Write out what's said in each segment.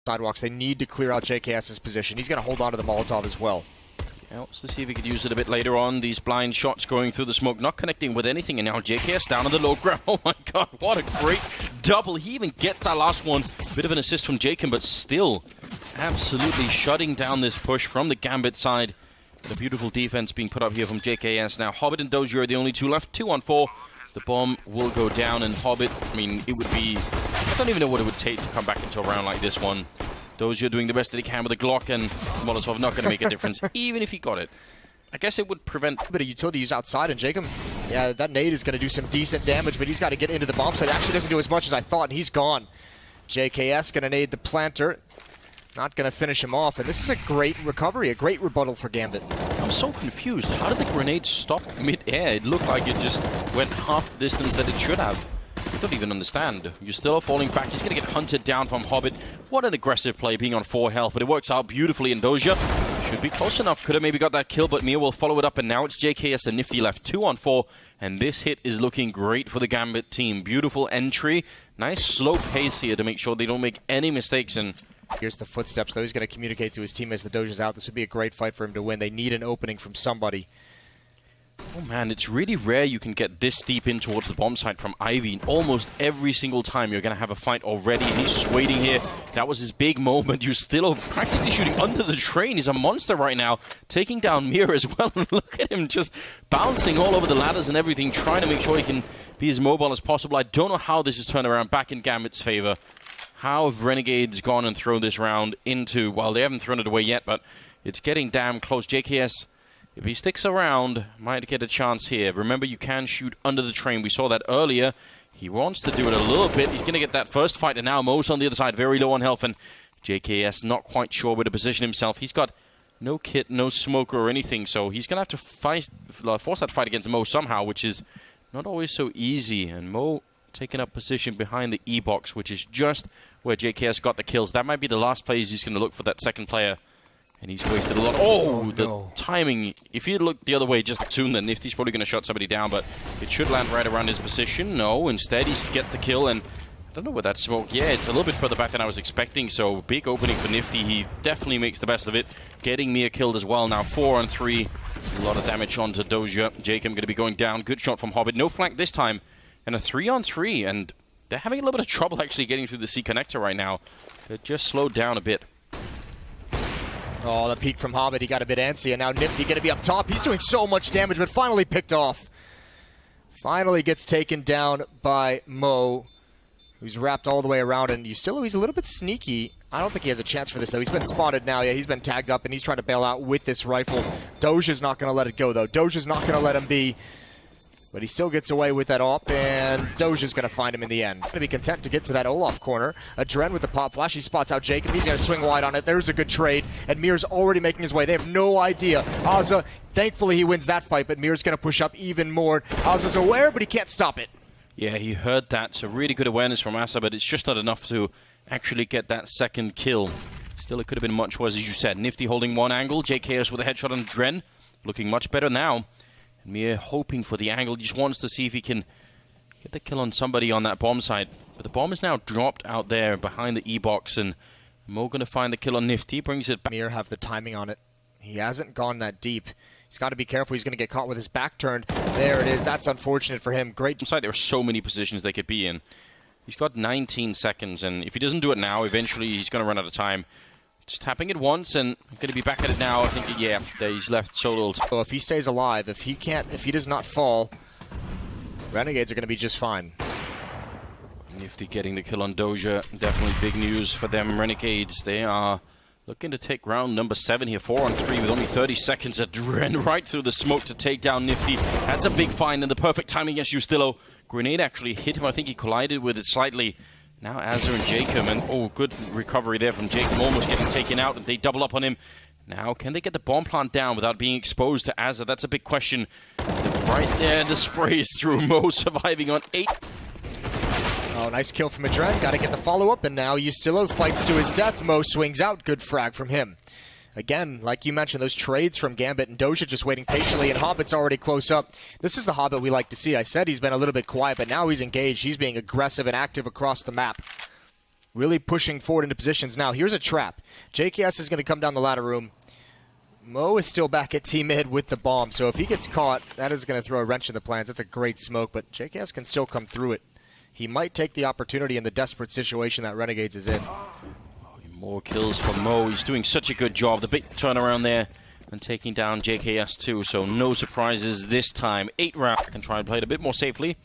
sidewalks. They need to clear out JKS's position. He's going to hold on to the Molotov as well. Yeah, let's see if he could use it a bit later on. These blind shots going through the smoke, not connecting with anything. And now JKS down on the low ground. Oh my god, what a great double. He even gets that last one. Bit of an assist from Jacob, but still absolutely shutting down this push from the Gambit side. The beautiful defense being put up here from JKS. Now Hobbit and Dozier are the only two left. 2 on 4. The bomb will go down, and Hobbit, I mean, it would be... I don't even know what it would take to come back into a round like this one. Dozier doing the best that he can with a Glock, and Molotov not going to make a difference, even if he got it. I guess it would prevent... A bit of utility use outside, and Jacob, yeah, that nade is going to do some decent damage, but he's got to get into the bomb site. It actually doesn't do as much as I thought, and he's gone. JKS going to nade the planter. Not going to finish him off, and this is a great recovery, a great rebuttal for Gambit. I'm so confused. How did the grenade stop mid-air? It looked like it just went half the distance that it should have. I don't even understand. You're still falling back. He's going to get hunted down from Hobbit. What an aggressive play, being on 4 health, but it works out beautifully, and Dozier should be close enough. Could have maybe got that kill, but Mir will follow it up, and now it's JKS and Nifty left. 2 on 4, and this hit is looking great for the Gambit team. Beautiful entry. Nice slow pace here to make sure they don't make any mistakes, and... Here's the footsteps, though. He's going to communicate to his team as the Dozier's out. This would be a great fight for him to win. They need an opening from somebody. Oh man, it's really rare you can get this deep in towards the bomb site from Ivy. Almost every single time you're going to have a fight already, and he's just waiting here. That was his big moment. You're still practically shooting under the train. He's a monster right now, taking down Mir as well. Look at him just bouncing all over the ladders and everything, trying to make sure he can be as mobile as possible. I don't know how this is turned around back in Gambit's favor. How have Renegades gone and thrown this round into... Well, they haven't thrown it away yet, but it's getting damn close. JKS, if he sticks around, might get a chance here. Remember, you can shoot under the train. We saw that earlier. He wants to do it a little bit. He's going to get that first fight, and now Mo's on the other side, very low on health, and JKS not quite sure where to position himself. He's got no kit, no smoker or anything, so he's going to have to force that fight against Mo somehow, which is not always so easy. And Mo taking up position behind the E-box, which is just where JKS got the kills. That might be the last plays he's going to look for that second player. And he's wasted a lot. Oh, the timing. If he looked the other way just as soon, then Nifty's probably going to shut somebody down, but it should land right around his position. No, instead he gets the kill, and I don't know where that smoke. Yeah, it's a little bit further back than I was expecting, so big opening for Nifty. He definitely makes the best of it. Getting Mir killed as well. Now 4 on 3. A lot of damage onto Dozier. Jacob going to be going down. Good shot from Hobbit. No flank this time. And a 3 on 3, and they're having a little bit of trouble actually getting through the C connector right now. They're just slowed down a bit. Oh, the peek from Hobbit. He got a bit antsy, and now Nifty going to be up top. He's doing so much damage, but finally picked off. Finally gets taken down by Mo, who's wrapped all the way around, and he's a little bit sneaky. I don't think he has a chance for this, though. He's been spotted now. Yeah, he's been tagged up, and he's trying to bail out with this rifle. Dozier's not going to let it go, though. Dozier's not going to let him be. But he still gets away with that op, and Dozier's going to find him in the end. He's going to be content to get to that Olaf corner. Adren with the pop flash. He spots out Jacob. He's going to swing wide on it. There's a good trade, and Mir's already making his way. They have no idea. Azza, thankfully he wins that fight, but Mir's going to push up even more. Azza's aware, but he can't stop it. Yeah, he heard that. So really good awareness from Asa, but it's just not enough to actually get that second kill. Still, it could have been much worse, as you said. Nifty holding one angle. JKS with a headshot on Dren. Looking much better now. Mir hoping for the angle. He just wants to see if he can get the kill on somebody on that bomb site. But the bomb is now dropped out there behind the E-box, and Mo going to find the kill on Nifty. Brings it back. Mir have the timing on it. He hasn't gone that deep. He's got to be careful. He's going to get caught with his back turned. There it is. That's unfortunate for him. Great. Site. There are so many positions they could be in. He's got 19 seconds, and if he doesn't do it now, eventually he's going to run out of time. Just tapping it once, and I'm going to be back at it now. I think, yeah, he's left soloed. So if he stays alive, if he does not fall, Renegades are going to be just fine. Nifty getting the kill on Dozier. Definitely big news for them. Renegades, they are looking to take round number 7 here. 4 on 3 with only 30 seconds. Adren right through the smoke to take down Nifty. That's a big find, and the perfect timing against Justillo. Grenade actually hit him. I think he collided with it slightly. Now Azza and Jacob, and oh, good recovery there from Jacob, almost getting taken out, and they double up on him. Now, can they get the bomb plant down without being exposed to Azza? That's a big question. Right there, the spray is through. Mo surviving on 8. Oh, nice kill from Adren. Got to get the follow-up, and now Justillo fights to his death. Mo swings out. Good frag from him. Again, like you mentioned, those trades from Gambit and Dozier just waiting patiently, and Hobbit's already close up. This is the Hobbit we like to see. I said he's been a little bit quiet, but now he's engaged. He's being aggressive and active across the map. really pushing forward into positions. Now, here's a trap. JKS is going to come down the ladder room. Mo is still back at T mid with the bomb, so if he gets caught, that is going to throw a wrench in the plans. That's a great smoke, but JKS can still come through it. He might take the opportunity in the desperate situation that Renegades is in. More kills from Mo. He's doing such a good job. The big turnaround there and taking down JKS too, so no surprises this time. 8 rounds. I can try and play it a bit more safely.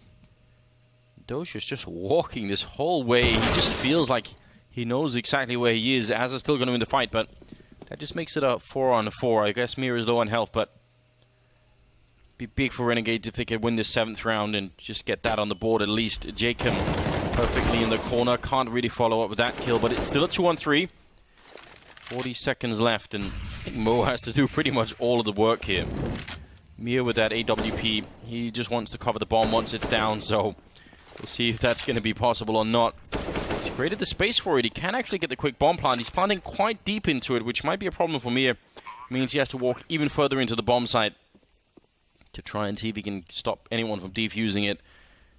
Doja's just walking this whole way. He just feels like he knows exactly where he is. Aza's still going to win the fight, but that just makes it a 4-on-4. I guess Mir is low on health, but be big for Renegades if they could win this 7th round and just get that on the board at least. Jacob perfectly in the corner. Can't really follow up with that kill, but it's still a 2-on-3. 40 seconds left, and I think Mo has to do pretty much all of the work here. Mir with that AWP, he just wants to cover the bomb once it's down, so we'll see if that's going to be possible or not. He's created the space for it. He can actually get the quick bomb plant. He's planting quite deep into it, which might be a problem for Mir. It means he has to walk even further into the bomb site to try and see if he can stop anyone from defusing it.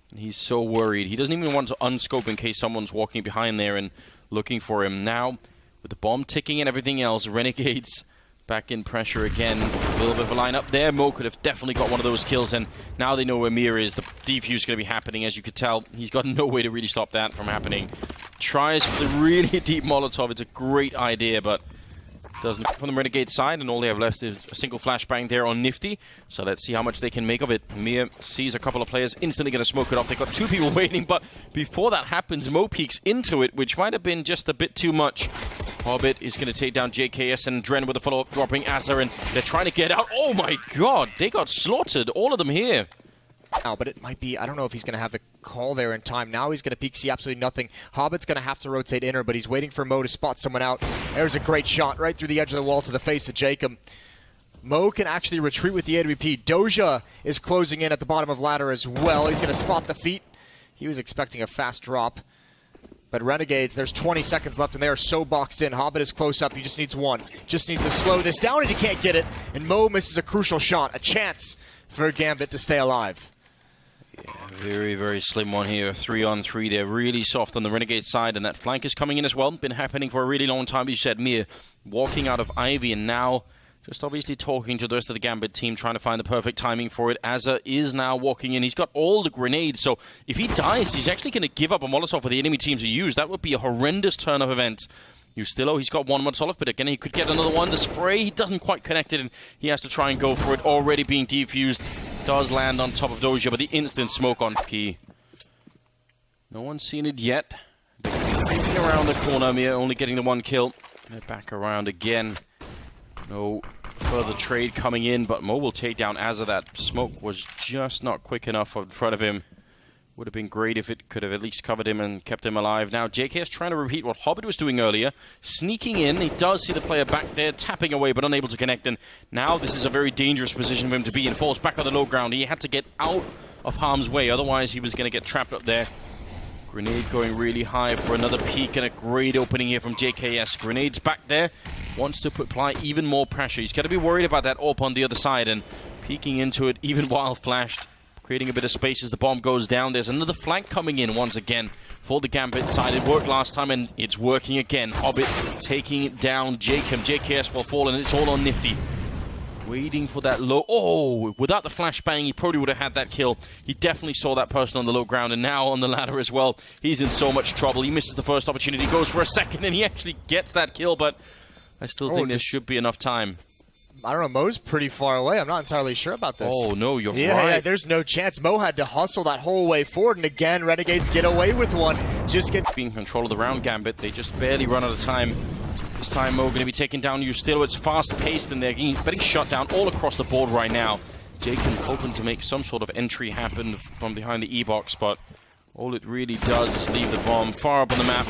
And he's so worried. He doesn't even want to unscope in case someone's walking behind there and looking for him. Now, with the bomb ticking and everything else, Renegades back in pressure again. A little bit of a lineup there. Mo could have definitely got one of those kills, and now they know where Mir is. The defuse is going to be happening, as you could tell. He's got no way to really stop that from happening. Tries for the really deep Molotov. It's a great idea, but doesn't from the Renegade side, and all they have left is a single flashbang there on Nifty. So let's see how much they can make of it. Mir sees a couple of players, instantly going to smoke it off. They've got 2 people waiting, but before that happens, Mo peeks into it, which might have been just a bit too much. Hobbit is going to take down JKS, and Dren with a follow-up dropping Aza, and they're trying to get out. Oh my god, they got slaughtered, all of them here. Now, but it might be, I don't know if he's going to have the call there in time. Now he's going to peek, see absolutely nothing. Hobbit's going to have to rotate inner, but he's waiting for Mo to spot someone out. There's a great shot right through the edge of the wall to the face of Jacob. Mo can actually retreat with the AWP. Doja is closing in at the bottom of ladder as well. He's going to spot the feet. He was expecting a fast drop. But Renegades, there's 20 seconds left, and they are so boxed in. Hobbit is close up. He just needs one. Just needs to slow this down, and he can't get it. And Mo misses a crucial shot, a chance for Gambit to stay alive. Yeah, very, very slim one here. 3-on-3. They're really soft on the Renegade side, and that flank is coming in as well. Been happening for a really long time. You said Mir walking out of Ivy, and now just obviously talking to the rest of the Gambit team, trying to find the perfect timing for it. Aza is now walking in. He's got all the grenades, so if he dies, he's actually going to give up a Molotov for the enemy team to use. That would be a horrendous turn of events. Ustillo, he's got one Molotov, but again, he could get another one. The spray, he doesn't quite connect it, and he has to try and go for it. Already being defused. Does land on top of Doja, but the instant smoke on P. No one's seen it yet. Taking around the corner, Mir only getting the 1 kill. They're back around again. No further trade coming in, but Mo will take down Aza. That smoke was just not quick enough in front of him. Would have been great if it could have at least covered him and kept him alive. Now JK is trying to repeat what Hobbit was doing earlier. Sneaking in. He does see the player back there, tapping away, but unable to connect. And now this is a very dangerous position for him to be in. Falls back on the low ground. He had to get out of harm's way. Otherwise, he was going to get trapped up there. Grenade going really high for another peek, and a great opening here from JKS. Grenade's back there. Wants to apply even more pressure. He's got to be worried about that AWP on the other side, and peeking into it even while flashed. Creating a bit of space as the bomb goes down. There's another flank coming in once again for the Gambit side. It worked last time, and it's working again. Hobbit taking down Jacob. JKS will fall, and it's all on Nifty. Waiting for that low... Oh, without the flashbang, he probably would have had that kill. He definitely saw that person on the low ground, and now on the ladder as well. He's in so much trouble. He misses the first opportunity, goes for a second, and he actually gets that kill, but I still think there should be enough time. I don't know, Mo's pretty far away. I'm not entirely sure about this. Oh, no, you're right. Yeah, there's no chance. Mo had to hustle that whole way forward, and again, Renegades get away with one. Just get... Being in control of the round, Gambit. They just barely run out of time. This time, Mo going to be taking down Ustillo. It's fast-paced, and they're getting shot down all across the board right now. Jacob hoping to make some sort of entry happen from behind the E-box, but all it really does is leave the bomb far up on the map.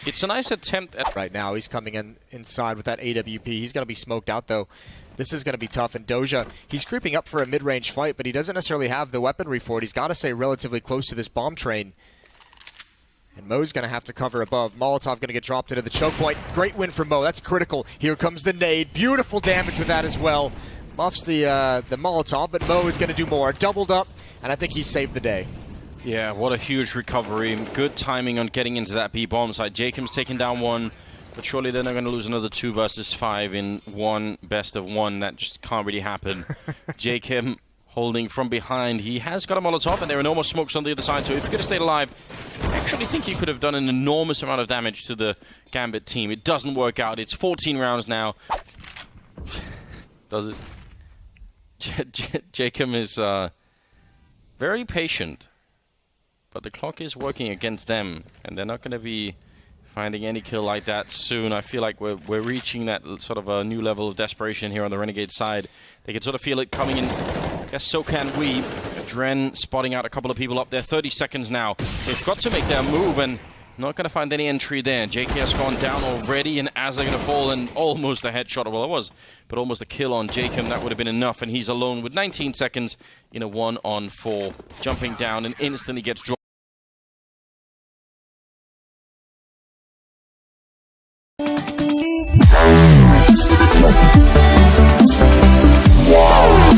It's a nice attempt at... Right now, he's coming in inside with that AWP. He's going to be smoked out, though. This is going to be tough. And Doja, he's creeping up for a mid-range fight, but he doesn't necessarily have the weaponry for it. He's got to stay relatively close to this bomb train. And Mo's going to have to cover above. Molotov going to get dropped into the choke point. Great win for Mo. That's critical. Here comes the nade. Beautiful damage with that as well. Muffs the Molotov, but Mo is going to do more. Doubled up, and I think he saved the day. Yeah, what a huge recovery. Good timing on getting into that B bomb site. Jacob's taking down one, but surely they're not going to lose another 2 versus 5 in one best of 1. That just can't really happen. Jacob holding from behind. He has got a Molotov, and there are no more smokes on the other side, so if he could have stayed alive, I actually think he could have done an enormous amount of damage to the Gambit team. It doesn't work out. It's 14 rounds now. Does it? Jacob is very patient. But the clock is working against them, and they're not going to be finding any kill like that soon. I feel like we're reaching that sort of a new level of desperation here on the Renegade side. They can sort of feel it coming in. I guess so can we. Dren spotting out a couple of people up there. 30 seconds now. They've got to make their move, and not going to find any entry there. JK has gone down already, and as they're going to fall, and almost a headshot. Well, it was, but almost a kill on Jacob. That would have been enough, and he's alone with 19 seconds in a 1-on-4. Jumping down and instantly gets dropped. Wow.